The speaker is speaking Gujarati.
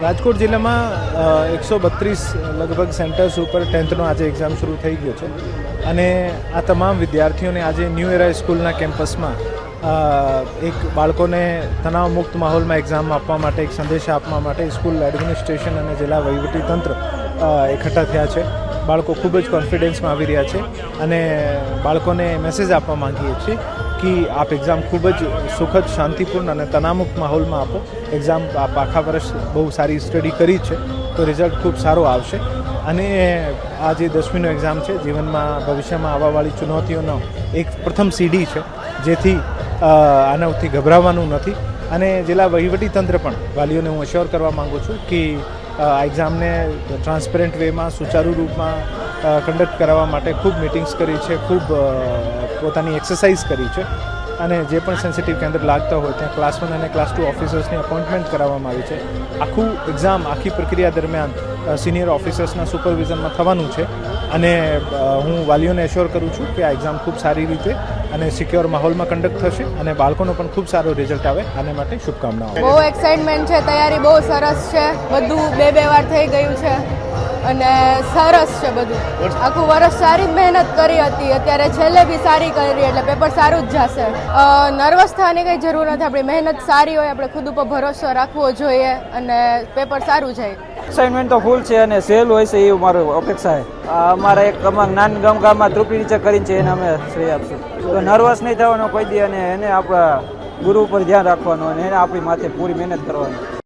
રાજકોટ જિલ્લામાં 132 લગભગ સેન્ટર્સ ઉપર 10thનો આજે એક્ઝામ શરૂ થઈ ગયો છે અને આ તમામ વિદ્યાર્થીઓને આજે ન્યૂ એરા સ્કૂલના કેમ્પસમાં એક બાળકોને તણાવમુક્ત માહોલમાં એક્ઝામ આપવા માટે એક સંદેશ આપવા માટે સ્કૂલ એડમિનિસ્ટ્રેશન અને જિલ્લા વહીવટીતંત્ર એકઠા થયા છે. બાળકો ખૂબ જ કોન્ફિડન્સમાં આવી રહ્યા છે અને બાળકોને મેસેજ આપવા માંગીએ છીએ કે આપ એક્ઝામ ખૂબ જ સુખદ, શાંતિપૂર્ણ અને તણાવમુક્ત માહોલમાં આપો. એક્ઝામ આપ આખા વર્ષ બહુ સારી સ્ટડી કરી છે તો રિઝલ્ટ ખૂબ સારો આવશે અને આ જે 10મીનો એક્ઝામ છે જીવનમાં ભવિષ્યમાં આવવાવાળી ચુનૌતીઓનો એક પ્રથમ સીડી છે, જેથી આનાથી ગભરાવાનું નથી. અને જિલ્લા વહીવટીતંત્ર પણ વાલીઓને હું અશ્યોર કરવા માગું છું કે આ એક્ઝામને ટ્રાન્સપરન્ટ વેમાં સુચારુ રૂપમાં કન્ડક્ટ કરાવવા માટે ખૂબ મિટિંગ્સ કરી છે, ખૂબ પોતાની એક્સરસાઇઝ કરી છે અને જે પણ સેન્સિટિવ કેન્દ્ર લાગતા હોય ત્યાં ક્લાસ 1 અને ક્લાસ 2 ઓફિસર્સની અપોઇન્ટમેન્ટ કરાવવામાં આવી છે. આખું એક્ઝામ આખી પ્રક્રિયા દરમિયાન સિનિયર ઓફિસર્સના સુપરવિઝનમાં થવાનું છે અને હું વાલીઓને એશ્યોર કરું છું કે આ એક્ઝામ ખૂબ સારી રીતે અને સિક્યોર માહોલમાં કન્ડક્ટ થશે અને બાળકોનો પણ ખૂબ સારો રિઝલ્ટ આવે. આને માટે શુભકામનાઓ. બહુ એક્સાઇટમેન્ટ છે, તૈયારી બહુ સરસ છે, બધું બે વાર થઈ ગયું છે અને સરસ છે બધું. આખું વર્ષ સારી મહેનત કરી હતી, અત્યારે છેલ્લે બી સારી કરી એટલે પેપર સારું જ જશે. નર્વસ થવાની કંઈ જરૂર નથી, આપણી મહેનત સારી હોય, આપણે ખુદ ઉપર ભરોસો રાખવો જોઈએ અને પેપર સારું જાય. અસાઇનમેન્ટ તો ફૂલ છે અને સહેલું હોય છે એવું મારું અપેક્ષા છે. અમારા એક નાના ગામમાં ત્રુપિ નીચે કરીને છે એને અમે શ્રેય આપશું. તો નર્વસ નહીં થવાનો કોઈ દી અને એને આપણા ગુરુ ઉપર ધ્યાન રાખવાનું અને એને આપણી માથે પૂરી મહેનત કરવાની.